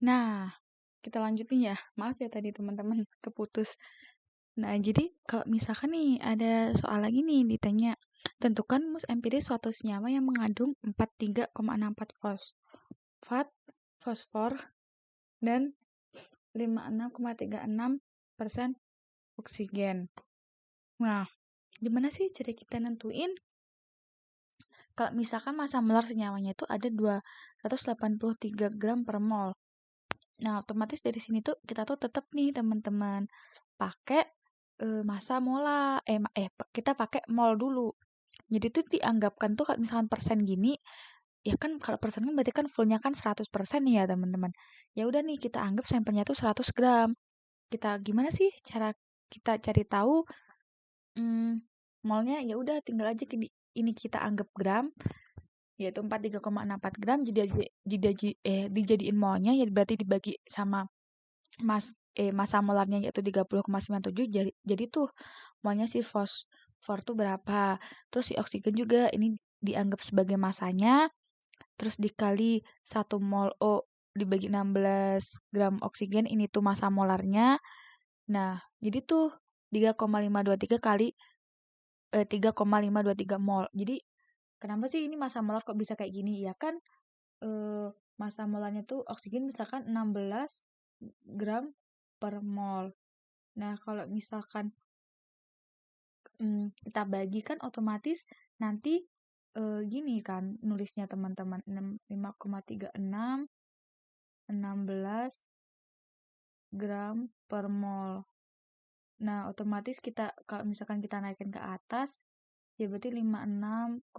Nah, kita lanjutin ya. Maaf ya tadi teman-teman terputus. Nah, jadi kalau misalkan nih ada soal lagi nih ditanya, tentukan rumus empiris suatu senyawa yang mengandung 43,64 fosfat, fosfor, dan 56,36% oksigen. Nah, gimana sih cara kita nentuin kalau misalkan massa molar senyawanya itu ada 283 gram per mol. Nah, otomatis dari sini tuh kita tuh tetap nih teman-teman pakai massa molar. Kita pakai mol dulu. Jadi tuh dianggapkan tuh kalau misalkan persen gini, ya kan kalau persen kan berarti kan fullnya kan 100% nih ya teman-teman. Ya udah nih kita anggap sampelnya tuh 100 gram. Kita gimana sih cara kita cari tahu molnya? Ya udah tinggal aja ini kita anggap gram, yaitu 43,64 gram dijadiin molnya, ya berarti dibagi sama massa molarnya yaitu 30,97, jadi tuh molnya si fosfor tuh berapa. Terus si oksigen juga ini dianggap sebagai masanya, terus dikali 1 mol O dibagi 16 gram oksigen, ini tuh massa molarnya. Nah, jadi tuh 3,523 kali 3,523 mol. Jadi kenapa sih ini massa molar kok bisa kayak gini? Ya kan massa molarnya tuh oksigen misalkan 16 gram per mol. Nah, kalau misalkan kita bagi kan otomatis nanti gini kan nulisnya teman-teman, 5,36 16 gram per mol. Nah, otomatis kita kalau misalkan kita naikin ke atas ya berarti 56,36,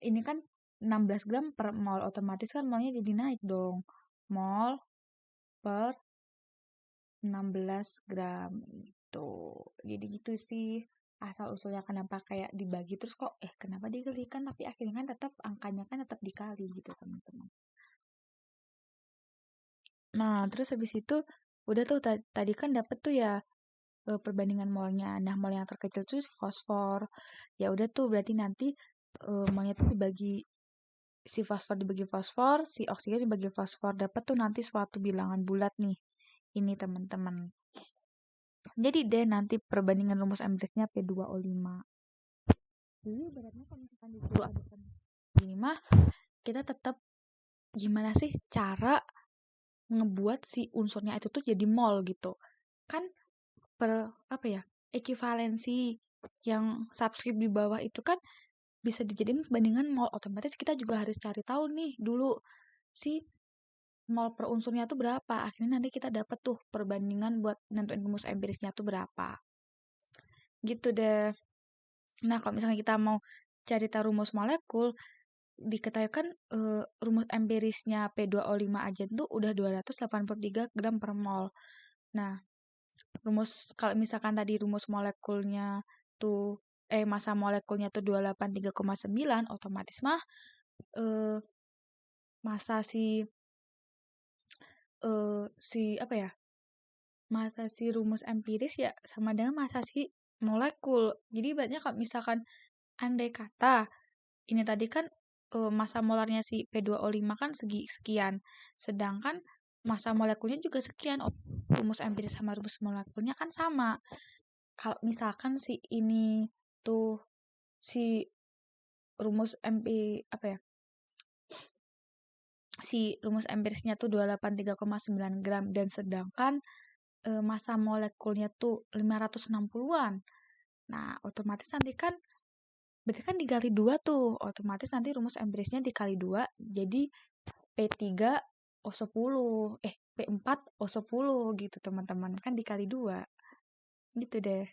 ini kan 16 gram per mol, otomatis kan molnya jadi naik dong. Mol per 16 gram gitu. Jadi gitu sih asal usulnya, kenapa kayak dibagi terus kok kenapa dikalikan tapi akhirnya kan tetap angkanya kan tetap dikali gitu teman-teman. Nah, terus habis itu udah tuh tadi kan dapet tuh ya perbandingan molnya. Nah, mol yang terkecil tuh fosfor. Ya udah tuh berarti nanti molnya tuh dibagi, si fosfor dibagi fosfor, si oksigen dibagi fosfor, dapat tuh nanti suatu bilangan bulat nih. Ini teman-teman. Jadi deh nanti perbandingan rumus empirisnya P2O5. Jadi ibaratnya kalau misalkan disuruh adukan gini mah, kita tetap gimana sih cara ngebuat si unsurnya itu tuh jadi mol gitu. Kan ekivalensi yang subscript di bawah itu kan bisa dijadiin perbandingan mol, otomatis kita juga harus cari tahu nih dulu si mol per unsurnya tuh berapa. Akhirnya nanti kita dapat tuh perbandingan buat nentuin rumus empirisnya tuh berapa. Gitu deh. Nah, kalau misalnya kita mau cari tahu rumus molekul, diketahui kan rumus empirisnya P2O5 aja tuh udah 283 gram per mol. Nah, kalau misalkan tadi rumus molekulnya tuh massa molekulnya tuh 283,9, otomatis mah eh massa massa si rumus empiris ya sama dengan massa si molekul. Jadi ibaratnya kalau misalkan andai kata ini tadi kan massa molarnya si P2O5 kan sekian, sedangkan massa molekulnya juga sekian. Rumus empiris sama rumus molekulnya kan sama. Kalau misalkan si ini tuh si rumus si rumus empirisnya tuh 283,9 gram dan sedangkan massa molekulnya tuh 560-an. Nah, otomatis nanti kan berarti kan dikali 2 tuh. Otomatis nanti rumus empirisnya dikali 2 jadi P3O10. P4O10 gitu teman-teman. Kan dikali 2. Gitu deh.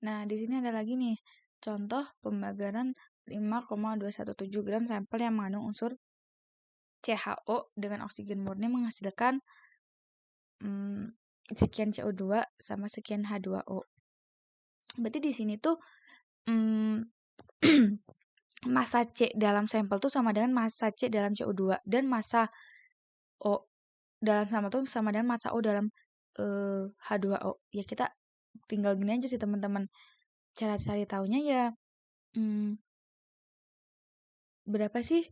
Nah, di sini ada lagi nih. Contoh pembakaran 5,217 gram sampel yang mengandung unsur CHO dengan oksigen murni menghasilkan sekian CO2 sama sekian H2O. Berarti di sini tuh massa C dalam sampel tuh sama dengan massa C dalam CO2 dan massa O dalam sama tuh sama dengan massa O dalam H2O. Ya kita tinggal gini aja sih teman-teman. Cara cari taunya ya berapa sih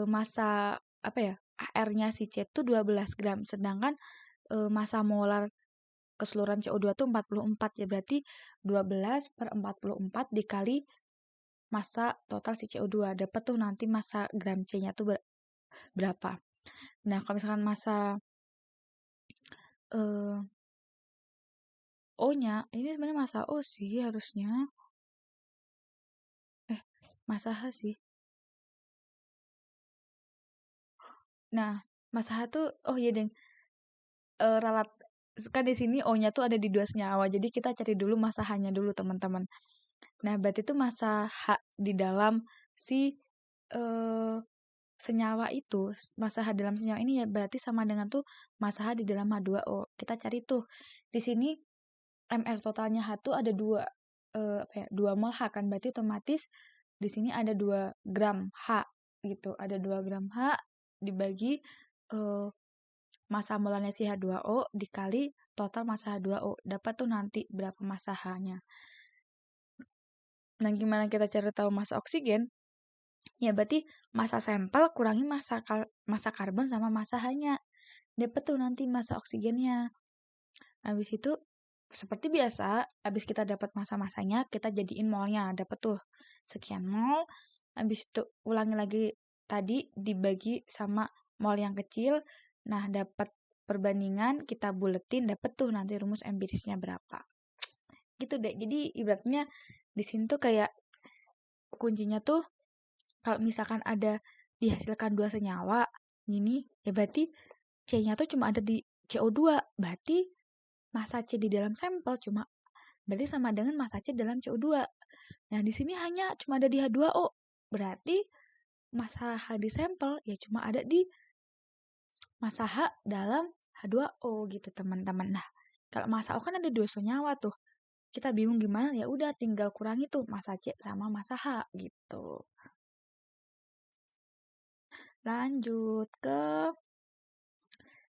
massa apa ya? R-nya si C itu 12 gram. Sedangkan massa molar keseluruhan CO2 itu 44. Ya berarti 12/44 dikali massa total si CO2. Dapat tuh nanti massa gram C-nya tuh berapa. Nah, kalau misalkan massa O-nya, ini sebenarnya massa O sih harusnya. Massa H sih. Nah, massa H tuh, oh iya deng, ralat kan di sini O-nya tuh ada di 2 senyawa. Jadi kita cari dulu massa H-nya dulu, teman-teman. Nah, berarti tuh massa H di dalam si eh, senyawa itu, massa H dalam senyawa ini ya berarti sama dengan tuh massa H di dalam H2O. Kita cari tuh. Di sini MR totalnya H tuh ada 2 apa ya? 2 mol H kan. Berarti otomatis di sini ada 2 gram H gitu. Ada 2 gram H dibagi massa molarnya si H2O dikali total massa H2O. Dapat tuh nanti berapa massa H-nya. Nah, gimana kita cari tahu massa oksigen? Ya berarti massa sampel kurangi massa karbon sama massa H-nya. Dapat tuh nanti massa oksigennya. Habis itu seperti biasa, habis kita dapat massa-massanya, kita jadiin molnya. Dapat tuh sekian mol. Habis itu ulangi lagi tadi dibagi sama mol yang kecil. Nah, dapat perbandingan, kita buletin, dapat tuh nanti rumus empirisnya berapa. Gitu deh. Jadi ibaratnya di sini tuh kayak kuncinya tuh kalau misalkan ada dihasilkan 2 senyawa, gini, ya berarti C-nya tuh cuma ada di CO2. Berarti massa C di dalam sampel cuma berarti sama dengan massa C dalam CO2. Nah, di sini hanya cuma ada di H2O. Berarti massa H di sampel ya cuma ada di massa H dalam H2O gitu, teman-teman. Nah, kalau massa O kan ada 2 senyawa tuh. Kita bingung gimana? Ya udah tinggal kurangi tuh massa C sama massa H gitu. Lanjut ke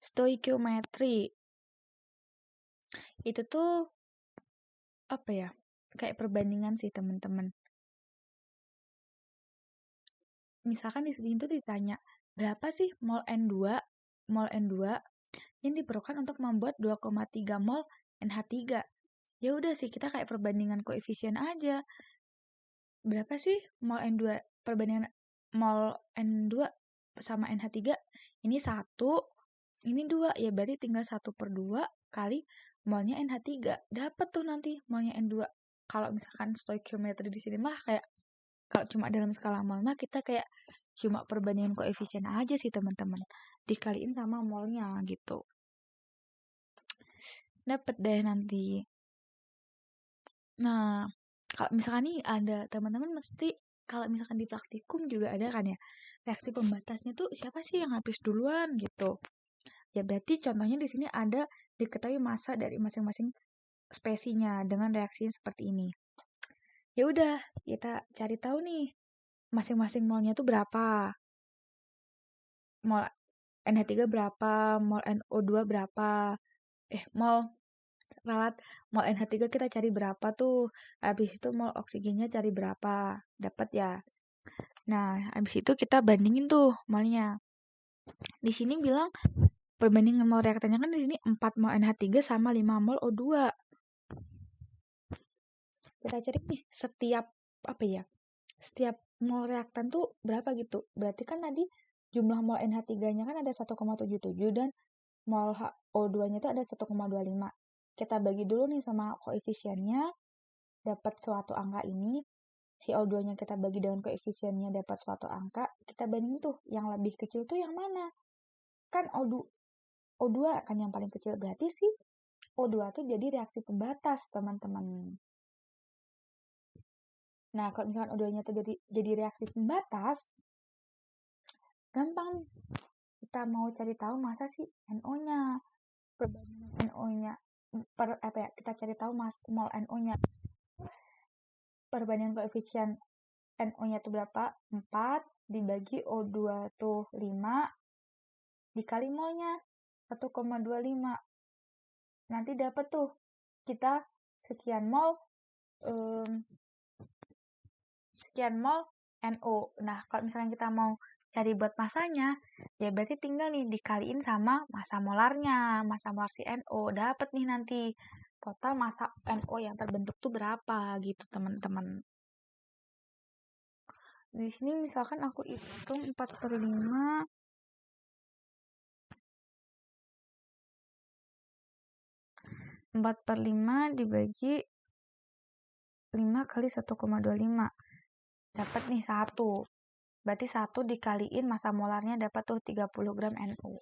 stoikiometri. Itu tuh apa ya? Kayak perbandingan sih, teman-teman. Misalkan di sini tuh ditanya, berapa sih mol N2 yang diperlukan untuk membuat 2,3 mol NH3? Ya udah sih, kita kayak perbandingan koefisien aja. Berapa sih mol N2? Perbandingan mol N2 sama NH3? Ini 1, ini 2. Ya berarti tinggal 1/2 kali molnya NH3. Dapat tuh nanti molnya N2. Kalau misalkan stoikiometri di sini mah kayak kalau cuma dalam skala mol mah kita kayak cuma perbandingan koefisien aja sih, teman-teman. Dikaliin sama molnya gitu. Dapat deh nanti. Nah, kalau misalkan nih ada teman-teman mesti kalau misalkan di praktikum juga ada kan ya. Reaksi pembatasnya tuh siapa sih yang habis duluan gitu. Ya berarti contohnya di sini ada diketahui massa dari masing-masing spesiesnya dengan reaksinya seperti ini. Ya udah, kita cari tahu nih masing-masing molnya tuh berapa. Mol NH3 berapa, mol NO2 berapa. Mol ralat mol NH3 kita cari berapa tuh. Habis itu mol oksigennya cari berapa. Dapat ya. Nah, habis itu kita bandingin tuh molnya. Di sini bilang perbandingan mol reaktannya kan di sini 4 mol NH3 sama 5 mol O2. Kita cari nih setiap apa ya? Setiap mol reaktan tuh berapa gitu. Berarti kan tadi jumlah mol NH3-nya kan ada 1,77 dan mol O2-nya itu ada 1,25. Kita bagi dulu nih sama koefisiennya, dapat suatu angka ini. Si O2-nya kita bagi dengan koefisiennya dapat suatu angka, kita bandingin tuh, yang lebih kecil tuh yang mana? Kan O2 kan yang paling kecil, berarti sih O2 tuh jadi reaksi pembatas, teman-teman. Nah, kalau misalkan O2-nya tuh jadi reaksi pembatas, gampang. Kita mau cari tahu masa sih NO-nya. Perbandingan NO-nya kita cari tahu mol NO-nya. Perbandingan koefisien NO-nya tuh berapa? 4 dibagi O2 tuh 5 dikali molnya. 1,25. Nanti dapat tuh kita sekian mol NO. Nah, kalau misalnya kita mau cari buat masanya, ya berarti tinggal nih dikaliin sama massa molarnya, massa molar si NO. Dapat nih nanti total massa NO yang terbentuk tuh berapa gitu, teman-teman. Di sini misalkan aku hitung 4/5 dibagi 5 kali 1,25. Dapat nih 1. Berarti 1 dikaliin massa molarnya dapat tuh 30 gram NO.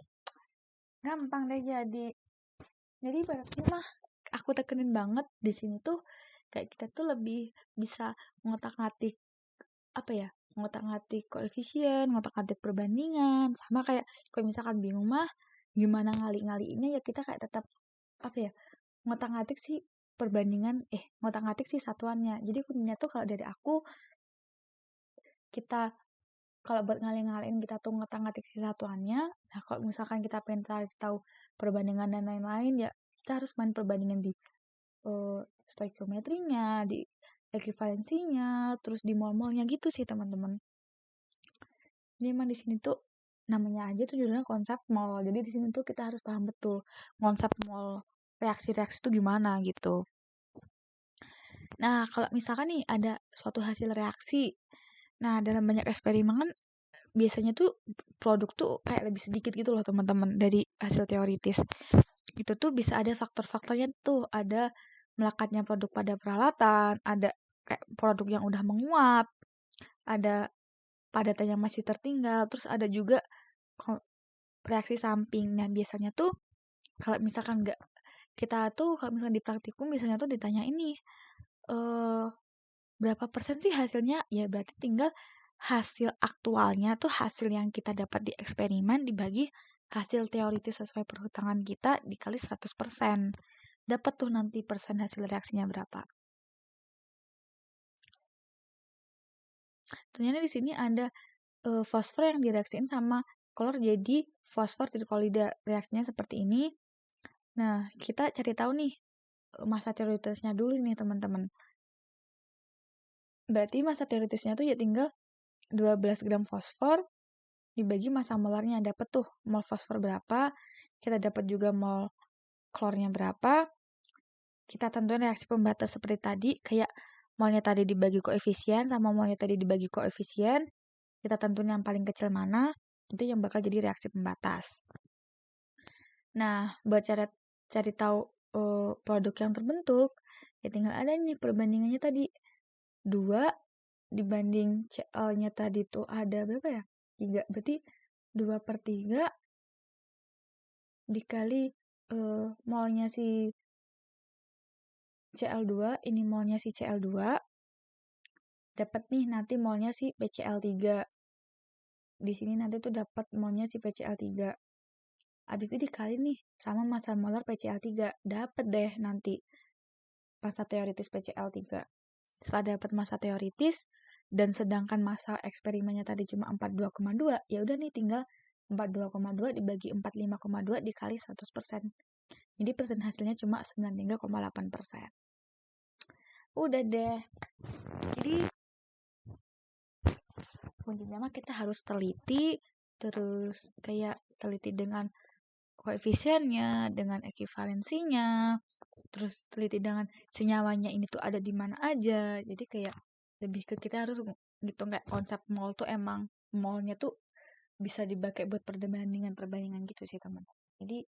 Gampang deh jadi. Jadi berarti mah aku tekenin banget di sini tuh kayak kita tuh lebih bisa ngotak-ngatik ngotak-ngatik koefisien, ngotak-ngatik perbandingan, sama kayak kalau misalkan bingung mah gimana ngali-ngaliinnya ya kita kayak tetap ngotak-ngatik sih ngotak-ngatik sih satuannya. Jadi kuncinya tuh kalau dari aku kita kalau buat ngali-ngaliin kita tuh ngotak-ngatik si satuannya. Nah, kalau misalkan kita pengen tahu perbandingan dan lain-lain ya kita harus main perbandingan di stoikiometrinya, di ekivalensinya, terus di mol-molnya gitu sih teman-teman. Jadi emang di sini tuh namanya aja tuh judulnya konsep mol. Jadi di sini tuh kita harus paham betul konsep mol, reaksi-reaksi itu gimana gitu. Nah, kalau misalkan nih ada suatu hasil reaksi, nah dalam banyak eksperimen kan biasanya tuh produk tuh kayak lebih sedikit gitu loh teman-teman dari hasil teoritis. Itu tuh bisa ada faktor-faktornya tuh, ada melekatnya produk pada peralatan, ada kayak produk yang udah menguap, ada padatan yang masih tertinggal, terus ada juga reaksi samping. Nah, biasanya tuh kalau misalkan kalau misalkan di praktikum biasanya tuh ditanya ini berapa persen sih hasilnya? Ya berarti tinggal hasil aktualnya tuh hasil yang kita dapat di eksperimen dibagi hasil teoritis sesuai perhitungan kita dikali 100%. Dapat tuh nanti persen hasil reaksinya berapa. Ternyata di sini ada fosfor yang direaksiin sama klor jadi fosfor triklorida. Reaksinya seperti ini. Nah, kita cari tahu nih massa teoritisnya dulu nih teman-teman. Berarti massa teoritisnya tuh ya tinggal 12 gram fosfor dibagi massa molarnya. Dapat tuh mol fosfor berapa, kita dapat juga mol klornya berapa. Kita tentuin reaksi pembatas seperti tadi, kayak molnya tadi dibagi koefisien sama molnya tadi dibagi koefisien. Kita tentuin yang paling kecil mana, itu yang bakal jadi reaksi pembatas. Nah, buat cari tahu produk yang terbentuk, ya tinggal ada nih perbandingannya tadi. 2 dibanding Cl-nya tadi tuh ada berapa ya? 3. Berarti 2/3 dikali molnya si Cl2, ini molnya si Cl2. Dapat nih nanti molnya si PCl3. Di sini nanti tuh dapat molnya si PCl3. Habis itu dikali nih sama massa molar PCl3. Dapat deh nanti massa teoritis PCl3. Setelah dapat massa teoritis dan sedangkan massa eksperimennya tadi cuma 42,2, ya udah nih tinggal 42,2 dibagi 45,2 dikali 100%. Jadi persen hasilnya cuma 93,8%. Udah deh. Jadi kuncinya mah kita harus teliti, terus kayak teliti dengan koefisiennya, dengan ekivalensinya, terus teliti dengan senyawanya ini tuh ada di mana aja. Jadi kayak lebih ke kita harus ngitung kayak konsep mol tuh emang molnya tuh bisa dipakai buat perbandingan gitu sih teman. Jadi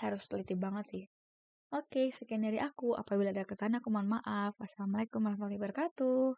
harus teliti banget sih. Oke, sekian dari aku. Apabila ada kesalahan aku mohon maaf. Wassalamualaikum warahmatullahi wabarakatuh.